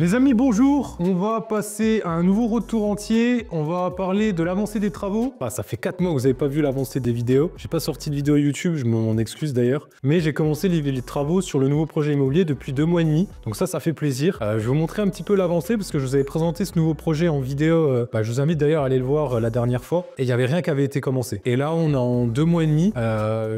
Les amis, bonjour. On va passer à un nouveau retour entier. On va parler de l'avancée des travaux. Ça fait 4 mois que vous n'avez pas vu l'avancée des vidéos. J'ai pas sorti de vidéo YouTube, je m'en excuse d'ailleurs. Mais j'ai commencé les travaux sur le nouveau projet immobilier depuis 2 mois et demi. Donc ça fait plaisir. Je vais vous montrer un petit peu l'avancée parce que je vous avais présenté ce nouveau projet en vidéo. Je vous invite d'ailleurs à aller le voir la dernière fois. Et il n'y avait rien qui avait été commencé. Et là, on est en 2 mois et demi.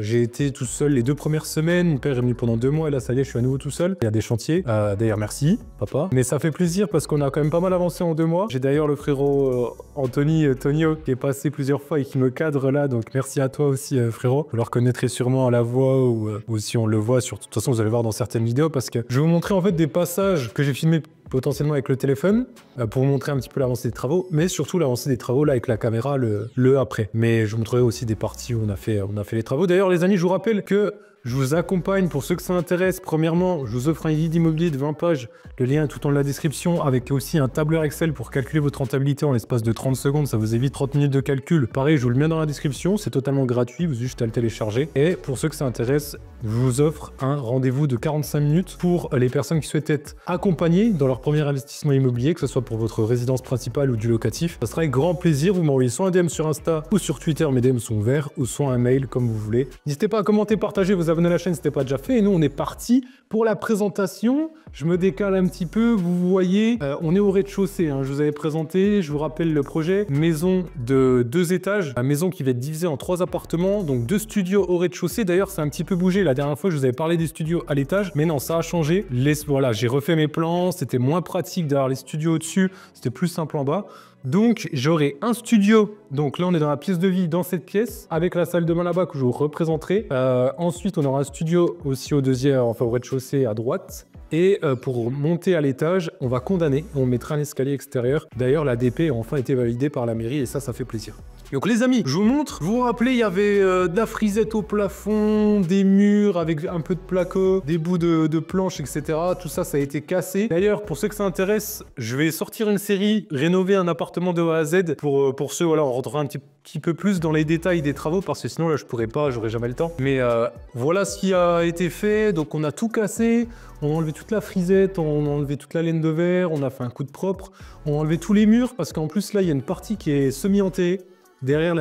J'ai été tout seul les 2 premières semaines. Mon père est venu pendant 2 mois et là, ça y est, je suis à nouveau tout seul. Il y a des chantiers. D'ailleurs, merci, papa. Mais ça fait plaisir parce qu'on a quand même pas mal avancé en 2 mois. J'ai d'ailleurs le frérot Tonio qui est passé plusieurs fois et qui me cadre là, donc merci à toi aussi frérot. Vous le reconnaîtrez sûrement à la voix ou si on le voit de toute façon vous allez voir dans certaines vidéos parce que je vais vous montrer en fait des passages que j'ai filmés potentiellement avec le téléphone pour vous montrer un petit peu l'avancée des travaux, mais surtout l'avancée des travaux là avec la caméra le après. Mais je vous montrerai aussi des parties où on a fait les travaux. D'ailleurs les amis, je vous rappelle que je vous accompagne pour ceux que ça intéresse. Premièrement, je vous offre un guide immobilier de 20 pages. Le lien est tout en la description avec aussi un tableur Excel pour calculer votre rentabilité en l'espace de 30 secondes. Ça vous évite 30 minutes de calcul. Pareil, je vous le mets dans la description. C'est totalement gratuit. Vous avez juste à le télécharger. Et pour ceux que ça intéresse, je vous offre un rendez-vous de 45 minutes pour les personnes qui souhaitent être accompagnées dans leur premier investissement immobilier, que ce soit pour votre résidence principale ou du locatif. Ça sera avec grand plaisir. Vous m'envoyez soit un DM sur Insta ou sur Twitter. Mes DM sont ouverts, ou soit un mail comme vous voulez. N'hésitez pas à commenter, partager, vous abonner à la chaîne si ce n'était pas déjà fait. Et nous, on est parti pour la présentation. Je me décale un petit peu. Vous voyez, on est au rez-de-chaussée. Je vous avais présenté, je vous rappelle le projet. Maison de 2 étages. La maison qui va être divisée en 3 appartements. Donc 2 studios au rez-de-chaussée. D'ailleurs, c'est un petit peu bougé. La dernière fois, je vous avais parlé des studios à l'étage. Mais non, ça a changé. Voilà, j'ai refait mes plans. C'était moins pratique d'avoir les studios au-dessus. C'était plus simple en bas. Donc, j'aurai un studio. Donc là, on est dans la pièce de vie, dans cette pièce, avec la salle de bain là-bas que je vous représenterai. Ensuite, on aura un studio aussi au rez-de-chaussée à droite. Et pour monter à l'étage, on va condamner. On mettra un escalier extérieur. D'ailleurs, la DP a enfin été validée par la mairie et ça fait plaisir. Donc les amis, je vous montre. Vous vous rappelez, il y avait de la frisette au plafond, des murs avec un peu de placo, des bouts de planches, etc. Tout ça, ça a été cassé. D'ailleurs, pour ceux que ça intéresse, je vais sortir une série, rénover un appartement de A à Z. Pour ceux, voilà, on rentrera un petit peu plus dans les détails des travaux parce que sinon, là, je pourrais pas, j'aurais jamais le temps. Mais voilà ce qui a été fait. Donc on a tout cassé. On a enlevé toute la frisette, on a enlevé toute la laine de verre, on a fait un coup de propre. On a enlevé tous les murs parce qu'en plus, là, il y a une partie qui est semi-enterrée. Derrière,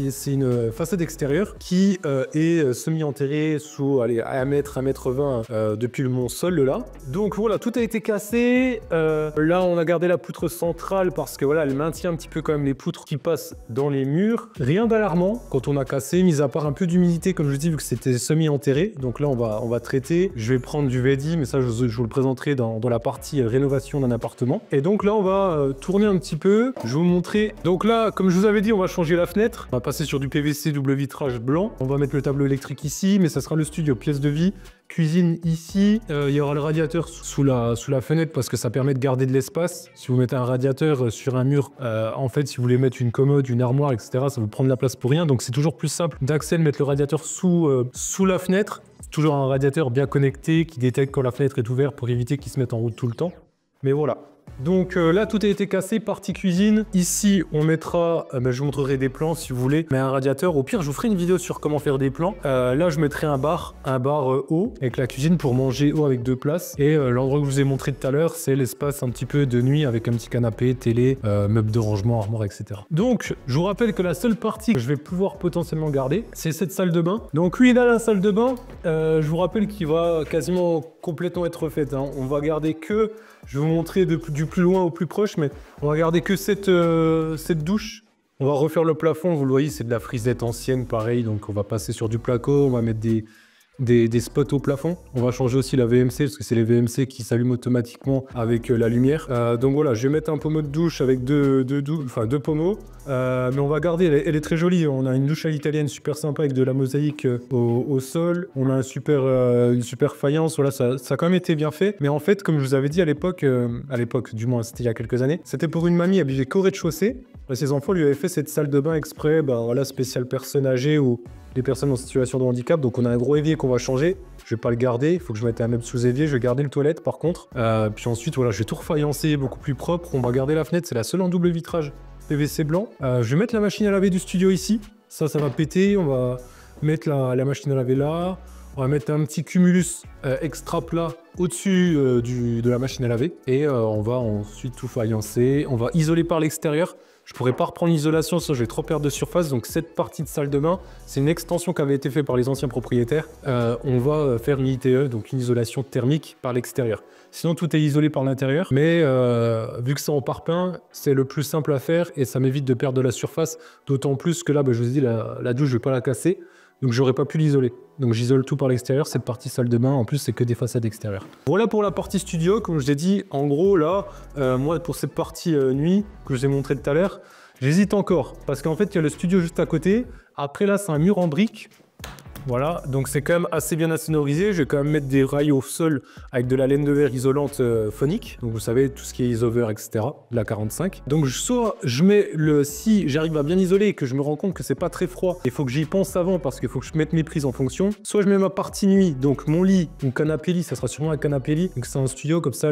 c'est une façade extérieure qui est semi-enterrée sous 1 mètre, 1,20 m depuis le sol là. Donc voilà, tout a été cassé. Là, on a gardé la poutre centrale parce que voilà, elle maintient un petit peu quand même les poutres qui passent dans les murs. Rien d'alarmant quand on a cassé, mis à part un peu d'humidité, comme je dis, vu que c'était semi-enterré. Donc là, on va traiter. Je vais prendre du VEDI, mais ça, je vous le présenterai dans la partie rénovation d'un appartement. Et donc là, on va tourner un petit peu. Je vais vous montrer. Donc là, comme je vous avais dit, on va changer la fenêtre. On va passer sur du PVC double vitrage blanc. On va mettre le tableau électrique ici, mais ça sera le studio, pièce de vie. Cuisine ici, il y aura le radiateur sous la fenêtre parce que ça permet de garder de l'espace. Si vous mettez un radiateur sur un mur, en fait, si vous voulez mettre une commode, une armoire, etc., ça vous prend de la place pour rien. Donc c'est toujours plus simple d'accès de mettre le radiateur sous la fenêtre. Toujours un radiateur bien connecté qui détecte quand la fenêtre est ouverte pour éviter qu'il se mette en route tout le temps. Mais voilà. Donc là, tout a été cassé, partie cuisine. Ici, on mettra, je vous montrerai des plans si vous voulez, mais un radiateur. Au pire, je vous ferai une vidéo sur comment faire des plans. Là, je mettrai un bar haut avec la cuisine pour manger haut avec 2 places. Et l'endroit que je vous ai montré tout à l'heure, c'est l'espace un petit peu de nuit avec un petit canapé, télé, meubles de rangement, armoire, etc. Donc, je vous rappelle que la seule partie que je vais pouvoir potentiellement garder, c'est cette salle de bain. Donc oui, là, la salle de bain, je vous rappelle qu'il va quasiment complètement être refaite. On va garder que... Je vais vous montrer du plus loin au plus proche, mais on va garder que cette douche. On va refaire le plafond, vous le voyez, c'est de la frisette ancienne, pareil. Donc on va passer sur du placo, on va mettre des spots au plafond. On va changer aussi la VMC, parce que c'est les VMC qui s'allument automatiquement avec la lumière. Donc voilà, je vais mettre un pommeau de douche avec deux pommeaux. Mais on va garder, elle est très jolie. On a une douche à l'italienne super sympa avec de la mosaïque au sol. On a une super faïence. Voilà, ça a quand même été bien fait. Mais en fait, comme je vous avais dit à l'époque, du moins c'était il y a quelques années, c'était pour une mamie, elle vivait qu'au rez-de-chaussée. Ses enfants lui avaient fait cette salle de bain exprès, voilà, spéciale personnes âgées ou des personnes en situation de handicap. Donc on a un gros évier qu'on va changer. Je vais pas le garder, il faut que je mette un meuble sous évier. Je vais garder le toilette par contre. Puis ensuite, voilà, je vais tout refaïencer, beaucoup plus propre. On va garder la fenêtre, c'est la seule en double vitrage PVC blanc. Je vais mettre la machine à laver du studio ici. Ça va péter. On va mettre la machine à laver là. On va mettre un petit cumulus extra plat au-dessus de la machine à laver et on va ensuite tout faïencer. On va isoler par l'extérieur. Je pourrais pas reprendre l'isolation, ça je vais trop perdre de surface. Donc cette partie de salle de bain, c'est une extension qui avait été faite par les anciens propriétaires. On va faire une ITE, donc une isolation thermique par l'extérieur. Sinon tout est isolé par l'intérieur, mais vu que c'est en parpaing, c'est le plus simple à faire et ça m'évite de perdre de la surface. D'autant plus que là, je vous ai dit, la douche, je vais pas la casser. Donc j'aurais pas pu l'isoler. Donc j'isole tout par l'extérieur, cette partie salle de bain, en plus c'est que des façades extérieures. Voilà pour la partie studio, comme je l'ai dit, en gros là, moi pour cette partie nuit que je vous ai montré tout à l'heure, j'hésite encore, parce qu'en fait il y a le studio juste à côté, après là c'est un mur en briques, voilà, donc c'est quand même assez bien insonorisé. Je vais quand même mettre des rails au sol avec de la laine de verre isolante phonique. Donc vous savez, tout ce qui est isover, etc. de la 45. Donc soit je mets si j'arrive à bien isoler et que je me rends compte que c'est pas très froid, il faut que j'y pense avant parce qu'il faut que je mette mes prises en fonction. Soit je mets ma partie nuit, donc mon lit ou canapé lit, ça sera sûrement un canapé lit. Donc c'est un studio, comme ça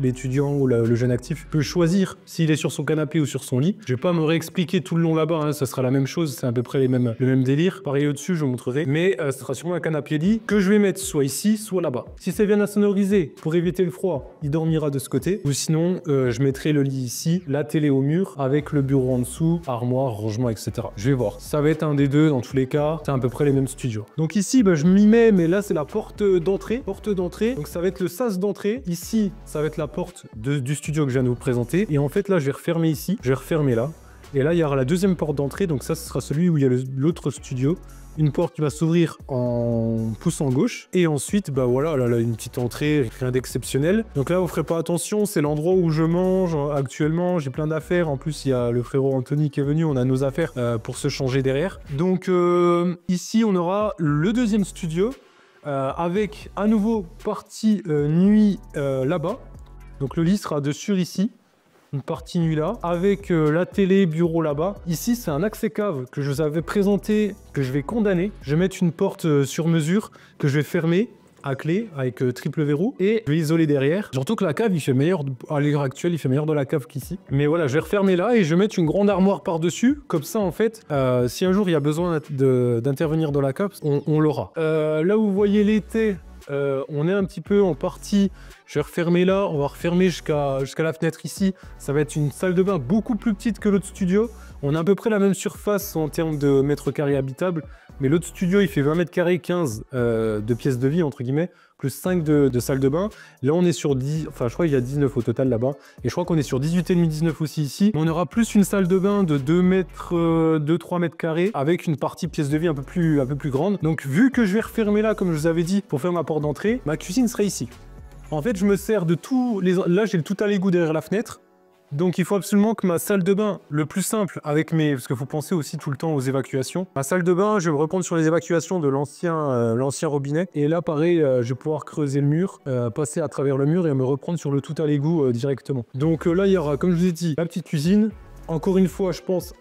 l'étudiant ou le jeune actif peut choisir s'il est sur son canapé ou sur son lit. Je vais pas me réexpliquer tout le long là-bas, hein, ça sera la même chose, c'est à peu près le même délire. Pareil au-dessus, je vous montrerai. Mais ce sera sûrement un canapé lit que je vais mettre soit ici, soit là-bas. Si c'est bien insonorisé, pour éviter le froid, il dormira de ce côté. Ou sinon, je mettrai le lit ici, la télé au mur, avec le bureau en dessous, armoire, rangement, etc. Je vais voir. Ça va être un des deux, dans tous les cas. C'est à peu près les mêmes studios. Donc ici, je m'y mets, mais là, c'est la porte d'entrée. Donc ça va être le sas d'entrée. Ici, ça va être la porte du studio que je viens de vous présenter. Et en fait, là, je vais refermer ici. Je vais refermer là. Et là, il y aura la deuxième porte d'entrée. Donc ça, ce sera celui où il y a l'autre studio. Une porte qui va s'ouvrir en pouce en gauche. Et ensuite, voilà, là, une petite entrée, rien d'exceptionnel. Donc là, vous ferez pas attention, c'est l'endroit où je mange actuellement. J'ai plein d'affaires. En plus, il y a le frérot Anthony qui est venu. On a nos affaires pour se changer derrière. Donc ici, on aura le deuxième studio avec à nouveau partie nuit là-bas. Donc le lit sera dessus ici. Une partie nuit là, avec la télé, bureau là-bas. Ici, c'est un accès cave que je vous avais présenté, que je vais condamner. Je vais mettre une porte sur mesure que je vais fermer à clé avec triple verrou et je vais isoler derrière. Surtout que la cave, il fait meilleur, à l'heure actuelle, il fait meilleur dans la cave qu'ici. Mais voilà, je vais refermer là et je vais mettre une grande armoire par-dessus. Comme ça, en fait, si un jour il y a besoin d'intervenir dans la cave, on l'aura. Là où vous voyez l'été, on est un petit peu en partie. Je vais refermer là, on va refermer jusqu'à la fenêtre ici. Ça va être une salle de bain beaucoup plus petite que l'autre studio. On a à peu près la même surface en termes de mètres carrés habitables. Mais l'autre studio, il fait 20 mètres carrés, 15 de pièces de vie, entre guillemets, plus 5 de salle de bain. Là, on est sur 10, enfin, je crois qu'il y a 19 au total là-bas. Et je crois qu'on est sur 18,5, 19 aussi ici. Mais on aura plus une salle de bain de 2-3 mètres carrés avec une partie pièce de vie un peu plus grande. Donc, vu que je vais refermer là, comme je vous avais dit, pour faire ma porte d'entrée, ma cuisine serait ici. En fait, je me sers de tous les... Là, j'ai le tout à l'égout derrière la fenêtre. Donc, il faut absolument que ma salle de bain, le plus simple avec mes... Parce qu'il faut penser aussi tout le temps aux évacuations. Ma salle de bain, je vais me reprendre sur les évacuations de l'ancien robinet. Et là, pareil, je vais pouvoir creuser le mur, passer à travers le mur et me reprendre sur le tout à l'égout directement. Donc là, il y aura, comme je vous ai dit, la petite cuisine. Encore une fois, je pense,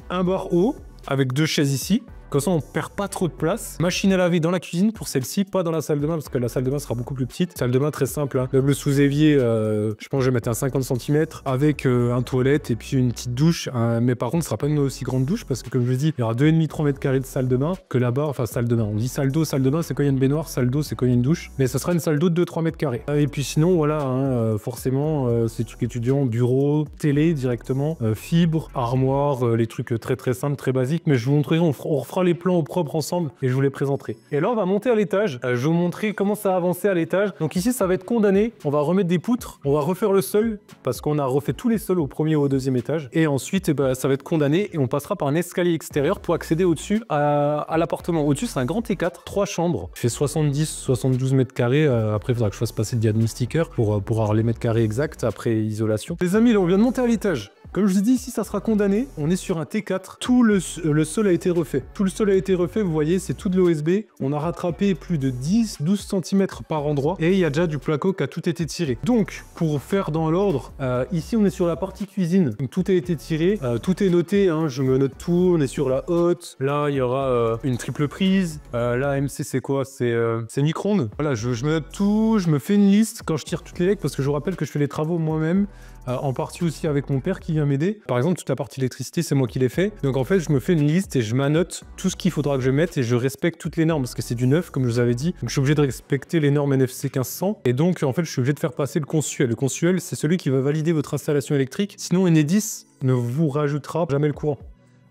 un bar haut avec 2 chaises ici. Comme ça, on perd pas trop de place. Machine à laver dans la cuisine pour celle-ci, pas dans la salle de bain parce que la salle de bain sera beaucoup plus petite. Salle de bain très simple, hein. Le sous-évier, je pense que je vais mettre un 50 cm avec un toilette et puis une petite douche. Mais par contre, ce sera pas une aussi grande douche parce que comme je vous dis, il y aura 2,5-3 mètres carrés de salle de bain que là-bas, enfin salle de bain. On dit salle d'eau, salle de bain, c'est quand il y a une baignoire. Salle d'eau, c'est quand il y a une douche. Mais ça sera une salle d'eau de 2-3 mètres carrés. Et puis sinon, voilà, hein, forcément, c'est trucs étudiants, bureau, télé directement, fibre, armoire, les trucs très très simples, très basiques. Mais je vous montrerai, on refera les plans au propre ensemble et je vous les présenterai. Et là, on va monter à l'étage. Je vais vous montrer comment ça a avancé à l'étage. Donc ici, ça va être condamné. On va remettre des poutres. On va refaire le sol parce qu'on a refait tous les sols au premier et au deuxième étage. Et ensuite, ça va être condamné et on passera par un escalier extérieur pour accéder au-dessus à l'appartement. Au-dessus, c'est un grand T4, 3 chambres. Il fait 70-72 mètres carrés. Après, il faudra que je fasse passer le diagnostiqueur pour avoir les mètres carrés exacts après isolation. Les amis, là, on vient de monter à l'étage. Comme je vous ai dit, ici, ça sera condamné. On est sur un T4. Tout le sol a été refait. Tout le sol a été refait, vous voyez, c'est tout de l'OSB. On a rattrapé plus de 10-12 cm par endroit. Et il y a déjà du placo qui a tout été tiré. Donc, pour faire dans l'ordre, ici, on est sur la partie cuisine. Donc, tout a été tiré. Tout est noté, hein, je me note tout. On est sur la haute. Là, il y aura une triple prise. Là, MC, c'est quoi? C'est micro-ondes. Voilà, je me note tout. Je me fais une liste quand je tire toutes les legs parce que je vous rappelle que je fais les travaux moi-même. En partie aussi avec mon père qui bien m'aider. Par exemple, toute la partie électricité, c'est moi qui l'ai fait. Donc en fait, je me fais une liste et je m'annote tout ce qu'il faudra que je mette et je respecte toutes les normes parce que c'est du neuf, comme je vous avais dit. Donc je suis obligé de respecter les normes NFC 1500 et donc en fait, je suis obligé de faire passer le consuel. Le consuel, c'est celui qui va valider votre installation électrique. Sinon, Enedis ne vous rajoutera jamais le courant.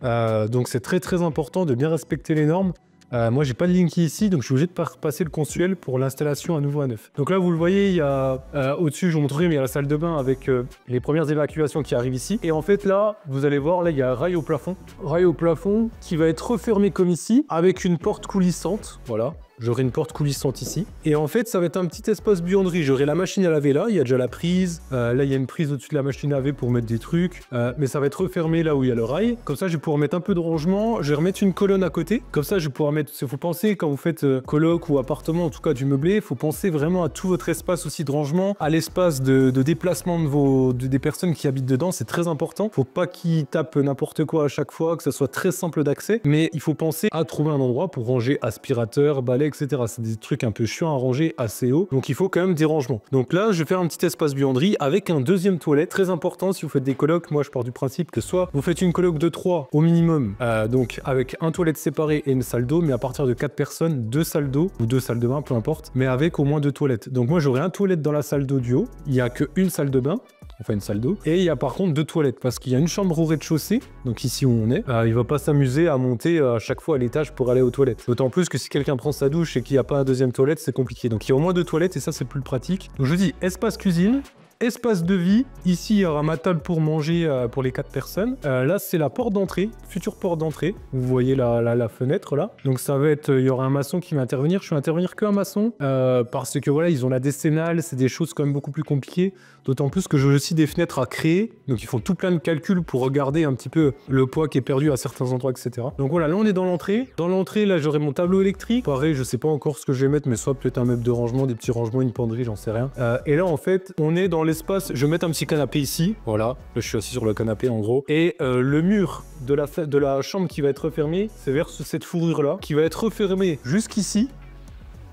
Donc c'est très important de bien respecter les normes. Moi, j'ai pas de Linky ici, donc je suis obligé de passer le consuel pour l'installation à nouveau à neuf. Donc là, vous le voyez, il y a au-dessus, je vous montrerai, mais il y a la salle de bain avec les premières évacuations qui arrivent ici. Et en fait, là, vous allez voir, là, il y a un rail au plafond qui va être refermé comme ici, avec une porte coulissante. Voilà. J'aurai une porte coulissante ici. Et en fait, ça va être un petit espace buanderie. J'aurai la machine à laver là, il y a déjà la prise. Là, il y a une prise au-dessus de la machine à laver pour mettre des trucs. Mais ça va être refermé là où il y a le rail. Comme ça, je vais pouvoir mettre un peu de rangement. Je vais remettre une colonne à côté. Comme ça, je vais pouvoir mettre... Il faut penser, quand vous faites coloc ou appartement, en tout cas du meublé, il faut penser vraiment à tout votre espace aussi de rangement, à l'espace de déplacement des personnes qui habitent dedans. C'est très important. Faut pas qu'ils tapent n'importe quoi à chaque fois, que ça soit très simple d'accès. Mais il faut penser à trouver un endroit pour ranger aspirateur, balai, etc. C'est des trucs un peu chiants à ranger assez haut, donc il faut quand même des rangements. Donc là, je vais faire un petit espace buanderie avec un deuxième toilette, très important si vous faites des colocs. Moi, je pars du principe que soit vous faites une coloc de 3 au minimum, donc avec un toilette séparé et une salle d'eau, mais à partir de 4 personnes, 2 salles d'eau ou 2 salles de bain, peu importe, mais avec au moins 2 toilettes. Donc moi, j'aurai un toilette dans la salle d'eau du haut, il n'y a qu'une salle de bain, enfin une salle d'eau, et il y a par contre 2 toilettes, parce qu'il y a une chambre au rez-de-chaussée, donc ici où on est, il va pas s'amuser à monter à chaque fois à l'étage pour aller aux toilettes. D'autant plus que si quelqu'un prend sa douche et qu'il n'y a pas un deuxième toilette, c'est compliqué. Donc il y a au moins 2 toilettes et ça c'est plus pratique. Donc je dis espace cuisine, espace de vie. Ici, il y aura ma table pour manger pour les 4 personnes. Là, c'est la porte d'entrée, future porte d'entrée. Vous voyez la fenêtre là. Donc ça va être, il y aura un maçon qui va intervenir. Je vais intervenir qu'un maçon parce que voilà, ils ont la décennale, c'est des choses quand même beaucoup plus compliquées. D'autant plus que j'ai aussi des fenêtres à créer. Donc ils font tout plein de calculs pour regarder un petit peu le poids qui est perdu à certains endroits, etc. Donc voilà, là on est dans l'entrée. Dans l'entrée, là j'aurai mon tableau électrique. Pareil, je sais pas encore ce que je vais mettre, mais soit peut-être un meuble de rangement, des petits rangements, une penderie, j'en sais rien. Et là en fait, on est dans l'espace. Je vais mettre un petit canapé ici. Voilà, là je suis assis sur le canapé en gros. Et le mur de la chambre qui va être refermé, c'est vers cette fourrure là, qui va être refermée jusqu'ici.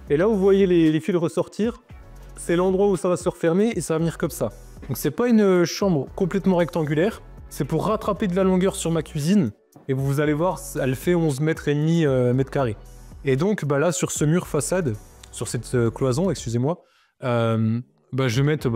Et là vous voyez les fils ressortir. C'est l'endroit où ça va se refermer et ça va venir comme ça. Donc c'est pas une chambre complètement rectangulaire, c'est pour rattraper de la longueur sur ma cuisine. Et vous allez voir, elle fait 11 mètres et demi mètres carrés. Et donc bah là sur ce mur façade, sur cette cloison, excusez-moi, je vais mettre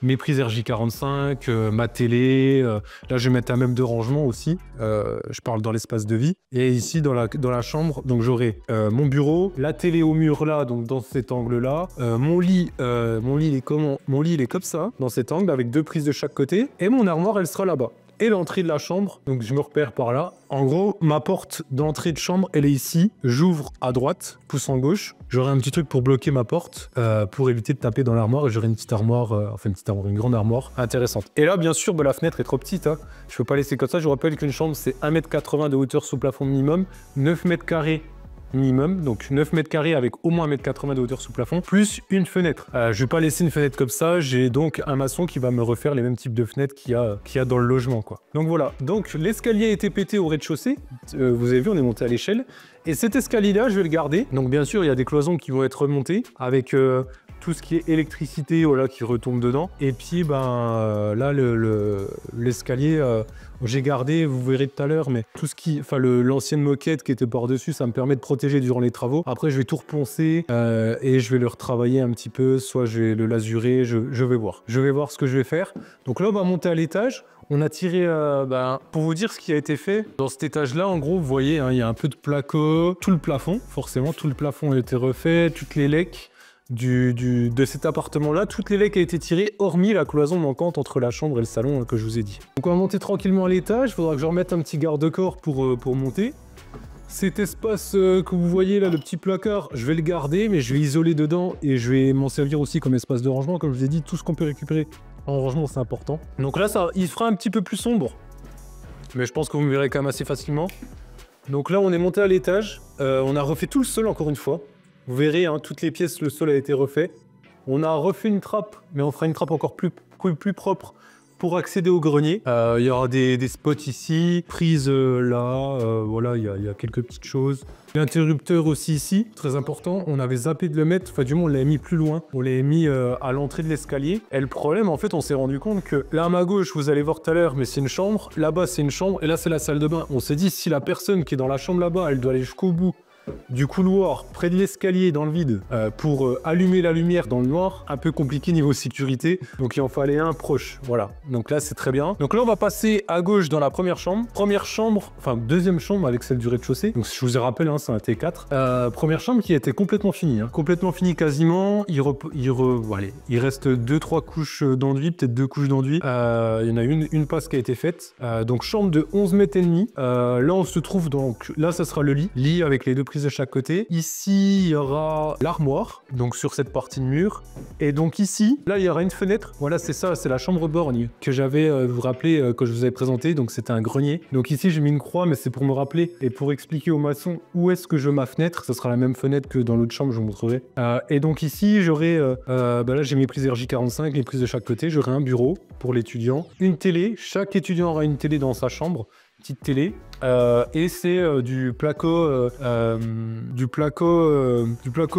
mes prises RJ45, ma télé, là je vais mettre un meuble de rangement aussi, je parle dans l'espace de vie. Et ici dans la chambre, donc j'aurai mon bureau, la télé au mur là, donc dans cet angle là, mon lit il est comment? Mon lit il est comme ça, dans cet angle avec 2 prises de chaque côté, et mon armoire elle sera là-bas. Et l'entrée de la chambre, donc je me repère par là. En gros, ma porte d'entrée de chambre, elle est ici. J'ouvre à droite, pouce en gauche. J'aurai un petit truc pour bloquer ma porte, pour éviter de taper dans l'armoire. Et j'aurai une petite armoire, une grande armoire intéressante. Et là, bien sûr, la fenêtre est trop petite. Hein. Je ne peux pas laisser comme ça. Je vous rappelle qu'une chambre, c'est 1,80 m de hauteur sous plafond minimum, 9 mètres carrés minimum, donc 9 mètres carrés avec au moins 1,80 m de hauteur sous plafond, plus une fenêtre. Je vais pas laisser une fenêtre comme ça, j'ai donc un maçon qui va me refaire les mêmes types de fenêtres qu'il y a dans le logement, quoi. Donc voilà, donc l'escalier a été pété au rez-de-chaussée, vous avez vu, on est monté à l'échelle, et cet escalier-là, je vais le garder. Donc bien sûr, il y a des cloisons qui vont être remontées, avec tout ce qui est électricité, voilà, qui retombe dedans. Et puis, là, l'escalier, j'ai gardé, vous verrez tout à l'heure, mais tout ce qui, l'ancienne moquette qui était par-dessus, ça me permet de protéger durant les travaux. Après, je vais tout reponcer et je vais le retravailler un petit peu, soit je vais le lasurer, je vais voir. Je vais voir ce que je vais faire. Donc là, on va monter à l'étage. On a tiré, pour vous dire ce qui a été fait, dans cet étage-là, en gros, vous voyez, hein, il y a un peu de placo, tout le plafond, forcément, tout le plafond a été refait, toutes les lecs. De cet appartement-là, toutes les lecs ont été tirées, hormis la cloison manquante entre la chambre et le salon que je vous ai dit. Donc on va monter tranquillement à l'étage, il faudra que je remette un petit garde-corps pour monter. Cet espace que vous voyez là, le petit placard, je vais le garder, mais je vais isoler dedans et je vais m'en servir aussi comme espace de rangement. Comme je vous ai dit, tout ce qu'on peut récupérer en rangement, c'est important. Donc là, il fera un petit peu plus sombre, mais je pense que vous me verrez quand même assez facilement. Donc là, on est monté à l'étage, on a refait tout le sol encore une fois. Vous verrez, hein, toutes les pièces, le sol a été refait. On a refait une trappe, mais on fera une trappe encore plus propre pour accéder au grenier. Il y aura des spots ici, prise là, voilà, il y a quelques petites choses. L'interrupteur aussi ici, très important, on avait zappé de le mettre, enfin du moins on l'avait mis plus loin, on l'avait mis à l'entrée de l'escalier. Et le problème, en fait, on s'est rendu compte que là à ma gauche, vous allez voir tout à l'heure, mais c'est une chambre, là-bas c'est une chambre, et là c'est la salle de bain. On s'est dit, si la personne qui est dans la chambre là-bas, elle doit aller jusqu'au bout du couloir, près de l'escalier, dans le vide, pour allumer la lumière dans le noir, un peu compliqué niveau sécurité, donc il en fallait un proche, voilà. Donc là, c'est très bien. Donc là, on va passer à gauche dans la première chambre. Première chambre, enfin deuxième chambre avec celle du rez-de-chaussée, donc je vous ai rappelé, hein, c'est un T4. Première chambre qui a été complètement finie, hein. Complètement finie quasiment, il reste 2-3 couches d'enduit, peut-être 2 couches d'enduit. Il y en a une passe qui a été faite. Donc chambre de 11 mètres et demi. Là, on se trouve donc, là, ça sera le lit avec les deux prises de chaque côté. Ici, il y aura l'armoire, donc sur cette partie de mur. Et donc ici, là, il y aura une fenêtre. Voilà, c'est ça, c'est la chambre borgne que j'avais, vous vous rappelez, que je vous avais présenté. Donc c'était un grenier. Donc ici, j'ai mis une croix, mais c'est pour me rappeler et pour expliquer aux maçons où est-ce que je veux ma fenêtre. Ce sera la même fenêtre que dans l'autre chambre, je vous montrerai. Et donc ici, j'aurai, là, j'ai mes prises RJ45, les prises de chaque côté. J'aurai un bureau pour l'étudiant, une télé. Chaque étudiant aura une télé dans sa chambre. Petite télé, et c'est du placo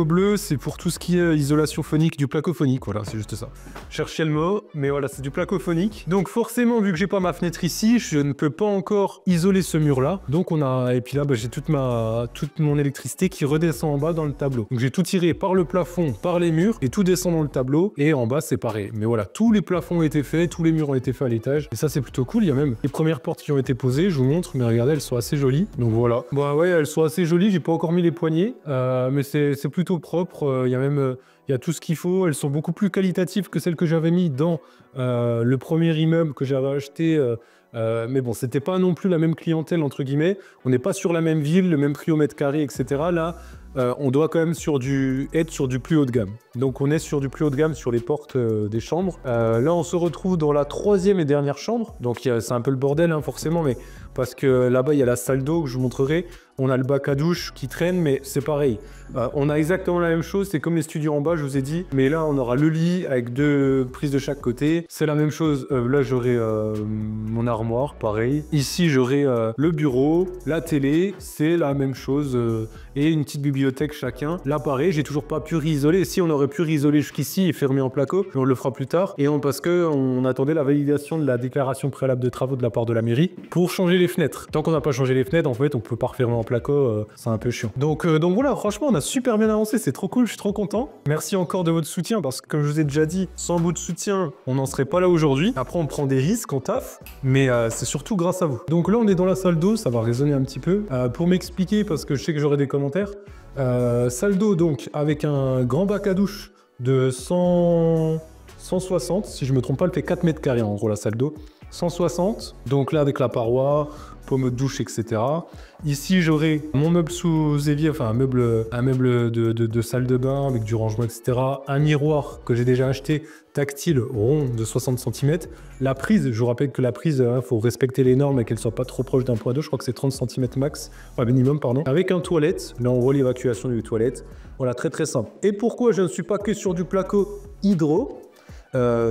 bleu, c'est pour tout ce qui est isolation phonique, du placophonique, voilà, c'est juste ça. Cherchez le mot, mais voilà, c'est du placophonique. Donc forcément, vu que j'ai pas ma fenêtre ici, je ne peux pas encore isoler ce mur-là. Donc et puis là, j'ai toute mon électricité qui redescend en bas dans le tableau. Donc j'ai tout tiré par le plafond, par les murs, et tout descend dans le tableau, et en bas, c'est pareil. Mais voilà, tous les plafonds ont été faits, tous les murs ont été faits à l'étage, et ça, c'est plutôt cool. Il y a même les premières portes qui ont été posées. Je vous montre, mais regardez, elles sont assez jolies. Donc voilà. Bah ouais, elles sont assez jolies. J'ai pas encore mis les poignées, mais c'est plutôt propre. Il y a tout ce qu'il faut. Elles sont beaucoup plus qualitatives que celles que j'avais mis dans le premier immeuble que j'avais acheté. Mais bon, c'était pas non plus la même clientèle, entre guillemets. On n'est pas sur la même ville, le même prix au mètre carré, etc. Là, on doit quand même être sur du plus haut de gamme. Donc on est sur du plus haut de gamme sur les portes des chambres. Là, on se retrouve dans la troisième et dernière chambre. Donc c'est un peu le bordel, hein, forcément, mais parce que là-bas, il y a la salle d'eau que je vous montrerai. On a le bac à douche qui traîne, mais c'est pareil. On a exactement la même chose, c'est comme les studios en bas, je vous ai dit. Mais là, on aura le lit avec 2 prises de chaque côté. C'est la même chose. Là, j'aurai mon armoire, pareil. Ici, j'aurai le bureau, la télé, c'est la même chose. Et une petite bibliothèque chacun. Là, pareil, j'ai toujours pas pu réisoler. Si, on aurait pu réisoler jusqu'ici et fermer en placo, mais on le fera plus tard. Et parce qu'on attendait la validation de la déclaration préalable de travaux de la part de la mairie pour changer les fenêtres. Tant qu'on n'a pas changé les fenêtres, en fait, on peut pas refermer en placo, c'est un peu chiant. Donc voilà, franchement, on a super bien avancé, c'est trop cool, je suis trop content. Merci encore de votre soutien, parce que comme je vous ai déjà dit, sans votre soutien, on n'en serait pas là aujourd'hui. Après, on prend des risques, on taffe, mais c'est surtout grâce à vous. Donc là, on est dans la salle d'eau, ça va résonner un petit peu. Pour m'expliquer, parce que je sais que j'aurai des commentaires, salle d'eau, donc, avec un grand bac à douche de 160, si je me trompe pas, elle fait 4 mètres carrés, en gros, la salle d'eau. 160, donc là avec la paroi, pommes de douche, etc. Ici, j'aurai mon meuble sous évier, enfin un meuble de salle de bain avec du rangement, etc. Un miroir que j'ai déjà acheté, tactile, rond de 60 cm. La prise, je vous rappelle que la prise, faut respecter les normes et qu'elle soit pas trop proche d'un point d'eau. Je crois que c'est 30 cm max, enfin minimum, pardon. Avec un toilette, là on voit l'évacuation du toilette. Voilà, très très simple. Et pourquoi je ne suis pas que sur du placo hydro,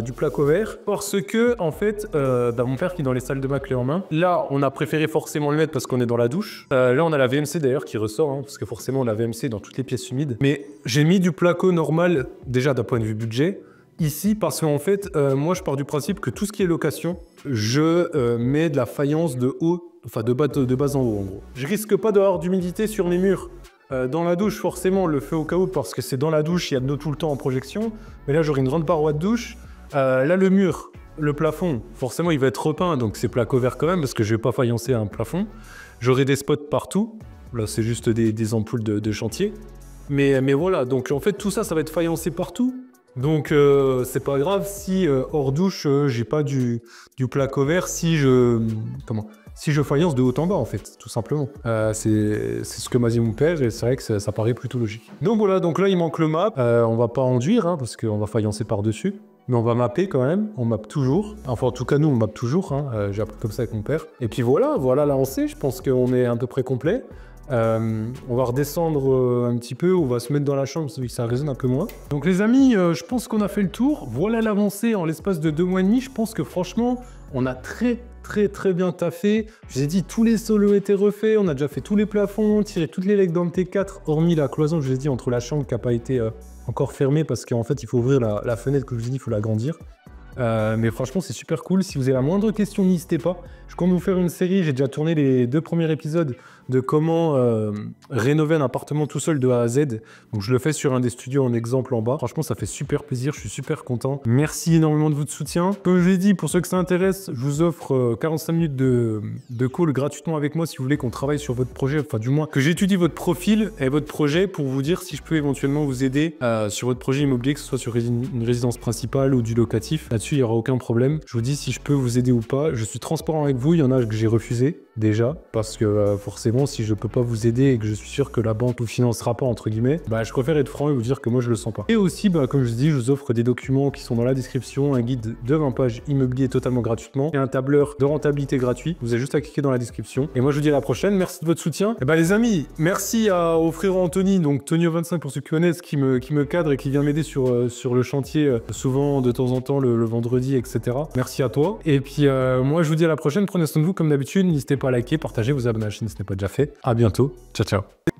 du placo vert, parce que en fait, mon père qui est dans les salles de bain clé en main, là on a préféré forcément le mettre parce qu'on est dans la douche. Là on a la VMC d'ailleurs qui ressort, hein, parce que forcément on a la VMC dans toutes les pièces humides. Mais j'ai mis du placo normal, déjà d'un point de vue budget, ici parce qu'en fait, moi je pars du principe que tout ce qui est location, je mets de la faïence de haut, enfin de bas en haut en gros. Je risque pas d'avoir d'humidité sur mes murs. Dans la douche, forcément, on le fait au cas où parce que c'est dans la douche, il y a de l'eau tout le temps en projection. Mais là, j'aurai une grande paroi de douche. Là, le mur, le plafond, forcément, il va être repeint, donc c'est placo vert quand même parce que je vais pas faïencer un plafond. J'aurai des spots partout. Là, c'est juste des ampoules de chantier. Mais voilà, donc en fait, tout ça, ça va être faïencé partout. Donc, c'est pas grave si hors douche, j'ai pas du placo vert si je faïence de haut en bas, en fait, tout simplement. C'est ce que m'a dit mon père, et c'est vrai que ça paraît plutôt logique. Donc voilà, donc là, il manque le map. On va pas enduire, hein, parce qu'on va faïencer par-dessus. Mais on va mapper quand même, on mappe toujours. Enfin, en tout cas, nous, on mappe toujours. Hein. J'ai appris comme ça avec mon père. Et puis voilà l'avancée, je pense qu'on est à peu près complet. On va redescendre un petit peu, on va se mettre dans la chambre, vu que ça résonne un peu moins. Donc les amis, je pense qu'on a fait le tour. Voilà l'avancée en l'espace de 2 mois et demi. Je pense que franchement, on a très bien taffé. Je vous ai dit, tous les sols ont été refaits, on a déjà fait tous les plafonds, tiré toutes les legs dans le T4, hormis la cloison, je vous ai dit, entre la chambre qui n'a pas été encore fermée, parce qu'en fait, il faut ouvrir la fenêtre, que je vous ai dit, il faut l'agrandir. Mais franchement, c'est super cool. Si vous avez la moindre question, n'hésitez pas. Je compte vous faire une série. J'ai déjà tourné les 2 premiers épisodes de comment rénover un appartement tout seul de A à Z. Donc, je le fais sur un des studios en exemple en bas. Franchement, ça fait super plaisir. Je suis super content. Merci énormément de votre soutien. Comme je l'ai dit, pour ceux que ça intéresse, je vous offre 45 minutes de call gratuitement avec moi si vous voulez qu'on travaille sur votre projet. Enfin, du moins, que j'étudie votre profil et votre projet pour vous dire si je peux éventuellement vous aider sur votre projet immobilier, que ce soit sur une résidence principale ou du locatif. Là-dessus, il n'y aura aucun problème. Je vous dis si je peux vous aider ou pas. Je suis transparent avec vous. Il y en a que j'ai refusé déjà parce que forcément, si je peux pas vous aider et que je suis sûr que la banque vous financera pas, entre guillemets, je préfère être franc et vous dire que moi, je le sens pas. Et aussi, comme je vous dis, je vous offre des documents qui sont dans la description, un guide de 20 pages immobilier totalement gratuitement et un tableur de rentabilité gratuit. Vous avez juste à cliquer dans la description. Et moi, je vous dis à la prochaine. Merci de votre soutien. Et les amis, merci au frérot Anthony, donc Tonio25 pour ceux qui connaissent, qui me cadre et qui vient m'aider sur le chantier, souvent de temps en temps le vendredi, etc. Merci à toi. Et puis, moi, je vous dis à la prochaine. Prenez soin de vous comme d'habitude. N'hésitez pas à liker, partager, vous abonner à la chaîne si ce n'est pas déjà fait. À bientôt. Ciao, ciao.